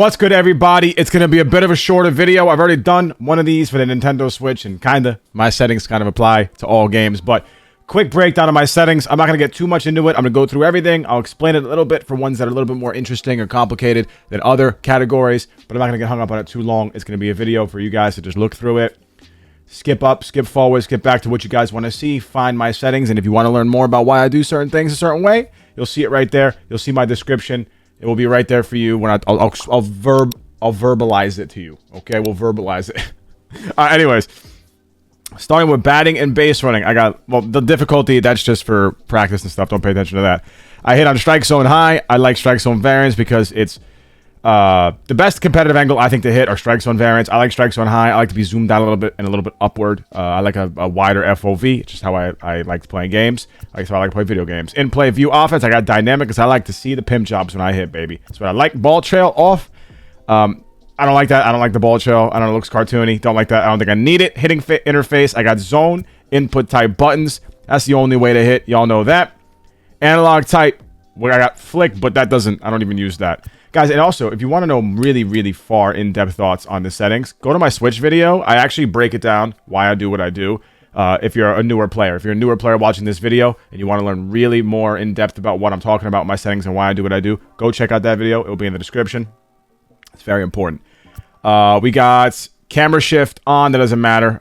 What's good, everybody? It's going to be a bit of a shorter video. I've already done one of these for the Nintendo Switch, and my settings kind of apply to all games. But quick breakdown of my settings. I'm not going to get too much into it. I'm going to go through everything. I'll explain it a little bit for ones that are a little bit more interesting or complicated than other categories, but I'm not going to get hung up on it too long. It's going to be a video for you guys to just look through it. Skip up, skip forward, skip back to what you guys want to see. Find my settings, and if you want to learn more about why I do certain things a certain way, you'll see it right there. You'll see my description. It will be right there for you when I'll verbalize it to you. Okay, we'll verbalize it. Anyways, starting with batting and base running. I got, well, the difficulty, that's just for practice and stuff. Don't pay attention to that. I hit on strike zone high. I like strike zone variance because it's the best competitive angle I think to hit are strike zone variance. I like strike zone high. I like to be zoomed out a little bit and a little bit upward. I like a wider FOV, just how I like playing games. That's how I like to play video games. In play view offense, I got dynamic because I like to see the pimp jobs when I hit, baby. That's what I like. Ball trail off. I don't like that. I don't like the ball trail. I don't know, it looks cartoony. Don't like that. I don't think I need it. Hitting interface, I got zone, input type buttons. That's the only way to hit. Y'all know that. Analog type, where I got flick, but that doesn't, I don't even use that. Guys, and also, if you want to know really, really far in-depth thoughts on the settings, go to my Switch video. I actually break it down, why I do what I do. If you're a newer player. If you're a newer player watching this video, and you want to learn really more in-depth about what I'm talking about, my settings, and why I do what I do, go check out that video. It will be in the description. It's very important. We got camera shift on. That doesn't matter.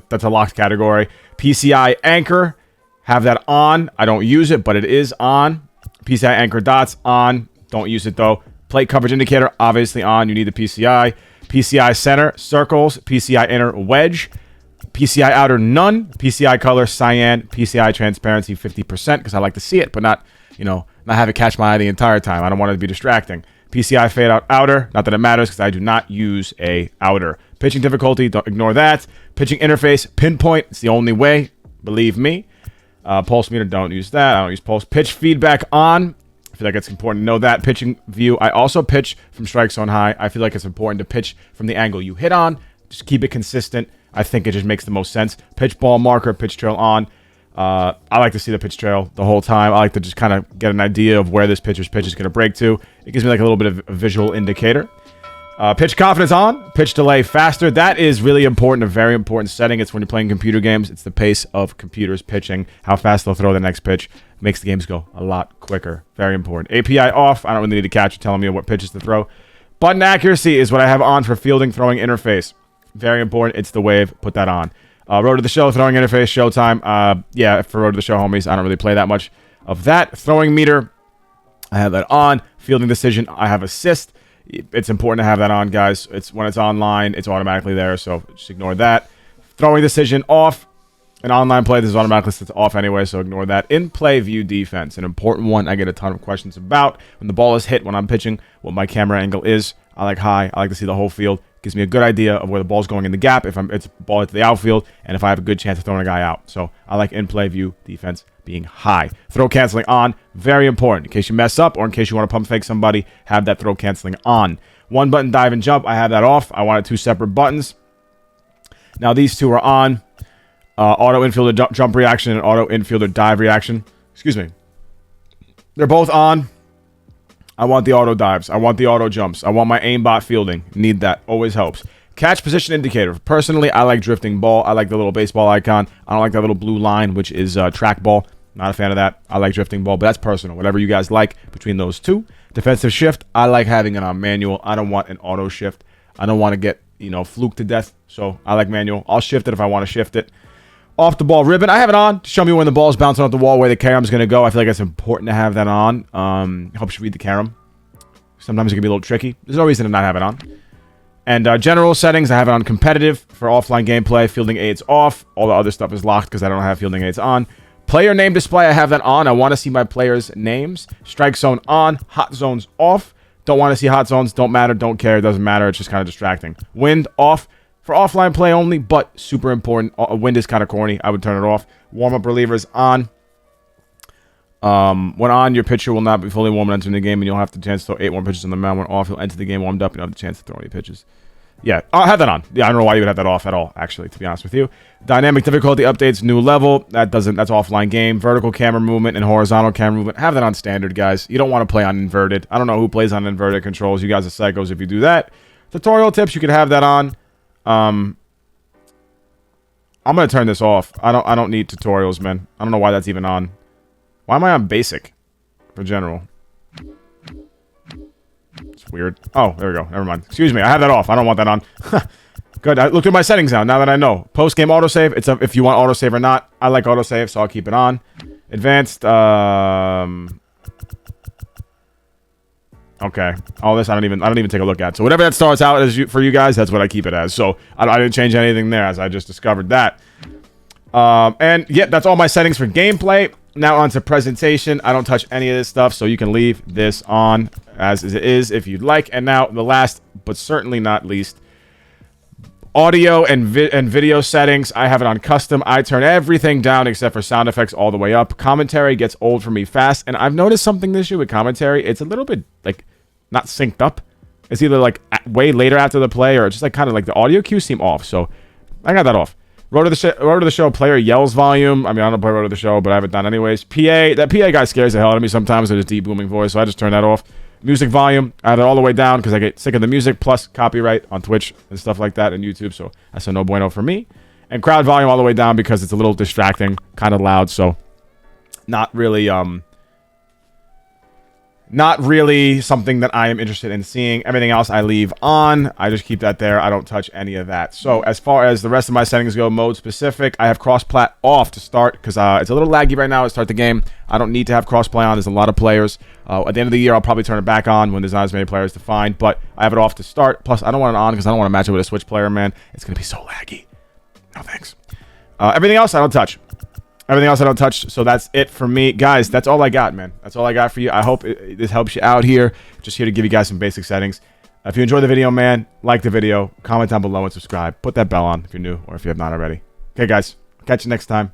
That's a locked category. PCI anchor. Have that on. I don't use it, but it is on. PCI anchor dots on. Don't use it, though. Plate coverage indicator, obviously on. You need the PCI. PCI center, circles. PCI inner, wedge. PCI outer, none. PCI color, cyan. PCI transparency, 50%, because I like to see it, but not have it catch my eye the entire time. I don't want it to be distracting. PCI fade out outer, not that it matters, because I do not use a outer. Pitching difficulty, don't ignore that. Pitching interface, pinpoint. It's the only way, believe me. Pulse meter, don't use that. I don't use pulse. Pitch feedback on. I feel like it's important to know that. Pitching view, I also pitch from strike zone high. I feel like it's important to pitch from the angle you hit on. Just keep it consistent. I think it just makes the most sense. Pitch ball marker, pitch trail on. I like to see the pitch trail the whole time. I like to just kind of get an idea of where this pitcher's pitch is going to break to. It gives me like a little bit of a visual indicator. Pitch confidence on. Pitch delay faster. That is really important, a very important setting. It's when you're playing computer games. It's the pace of computers pitching, how fast they'll throw the next pitch. Makes the games go a lot quicker. Very important. API off. I don't really need a catcher telling me what pitches to throw. Button accuracy is what I have on for fielding throwing interface. Very important. It's the wave. Put that on. Road to the show, throwing interface, showtime. Yeah, for Road to the Show, homies, I don't really play that much of that. Throwing meter, I have that on. Fielding decision, I have assist. It's important to have that on, guys. It's when it's online, it's automatically there, so just ignore that. Throwing decision off. In online play, this is automatically set off anyway, so ignore that. In play view defense, an important one I get a ton of questions about. When the ball is hit, when I'm pitching, what my camera angle is. I like high. I like to see the whole field. Gives me a good idea of where the ball's going in the gap, if it's ball into the outfield, and if I have a good chance of throwing a guy out. So I like in play view defense being high. Throw canceling on, very important. In case you mess up or in case you want to pump fake somebody, have that throw canceling on. One button dive and jump, I have that off. I wanted two separate buttons. Now these two are on. Auto infielder jump reaction and auto infielder dive reaction. Excuse me. They're both on. I want the auto dives. I want the auto jumps. I want my aimbot fielding. Need that. Always helps. Catch position indicator. Personally, I like drifting ball. I like the little baseball icon. I don't like that little blue line, which is trackball. Not a fan of that. I like drifting ball, but that's personal. Whatever you guys like between those two. Defensive shift. I like having it on manual. I don't want an auto shift. I don't want to get, fluke to death. So I like manual. I'll shift it if I want to shift it. Off the ball ribbon, I have it on to show me when the ball's bouncing off the wall, where the carom is going to go. I feel like it's important to have that on. Helps you read the carom. Sometimes it can be a little tricky. There's no reason to not have it on. And general settings, I have it on competitive for offline gameplay. Fielding aids off. All the other stuff is locked because I don't have fielding aids on. Player name display, I have that on. I want to see my players' names. Strike zone on. Hot zones off. Don't want to see hot zones. Don't matter. Don't care. It doesn't matter. It's just kind of distracting. Wind off. For offline play only, but super important. Wind is kind of corny. I would turn it off. Warm-up relievers on. When on, your pitcher will not be fully warm and entering the game, and you'll have the chance to throw 8 more pitches on the mound. When off, you'll enter the game warmed up, and you'll have the chance to throw any pitches. Yeah, I'll have that on. Yeah, I don't know why you would have that off at all, actually, to be honest with you. Dynamic difficulty updates, new level. That's offline game. Vertical camera movement and horizontal camera movement. Have that on standard, guys. You don't want to play on inverted. I don't know who plays on inverted controls. You guys are psychos if you do that. Tutorial tips, you could have that on. I'm gonna turn this off. I don't need tutorials, man. I don't know why that's even on. Why am I on basic for general? It's weird. Oh, there we go. Never mind. Excuse me. I have that off. I don't want that on. Good. I looked at my settings now that I know. Post-game autosave. It's if you want autosave or not. I like autosave, so I'll keep it on. Advanced. Okay. All this I don't even take a look at. So whatever that starts out as for you guys, that's what I keep it as. So I didn't change anything there, as I just discovered that. And yeah, that's all my settings for gameplay. Now on to presentation. I don't touch any of this stuff, so you can leave this on as it is if you'd like. And now the last, but certainly not least, audio and video settings. I have it on custom. I turn everything down except for sound effects all the way up. Commentary gets old for me fast, and I've noticed something this year with commentary. It's a little bit like not synced up. It's either like way later after the play, or just like kind of like the audio cues seem off. So I got that off. Road to the show player yells volume. I mean, I don't play Road to the Show, but I have it done anyways. That PA guy scares the hell out of me sometimes with his deep booming voice, so I just turn that off. Music volume, I have it all the way down because I get sick of the music, plus copyright on Twitch and stuff like that and YouTube, so that's a no bueno for me. And crowd volume all the way down because it's a little distracting, kind of loud, so not really something that I am interested in seeing. Everything else I leave on. I just keep that there. I don't touch any of that. So as far as the rest of my settings go, mode specific, I have cross-plat off to start because it's a little laggy right now to start the game. I don't need to have cross-play on. There's a lot of players. At the end of the year, I'll probably turn it back on when there's not as many players to find, but I have it off to start. Plus, I don't want it on because I don't want to match it with a Switch player, man. It's going to be so laggy. No thanks. Everything else, I don't touch. Everything else I don't touch, so that's it for me. Guys, that's all I got, man. That's all I got for you. I hope this helps you out here. Just here to give you guys some basic settings. If you enjoyed the video, man, like the video, comment down below and subscribe. Put that bell on if you're new or if you have not already. Okay, guys. Catch you next time.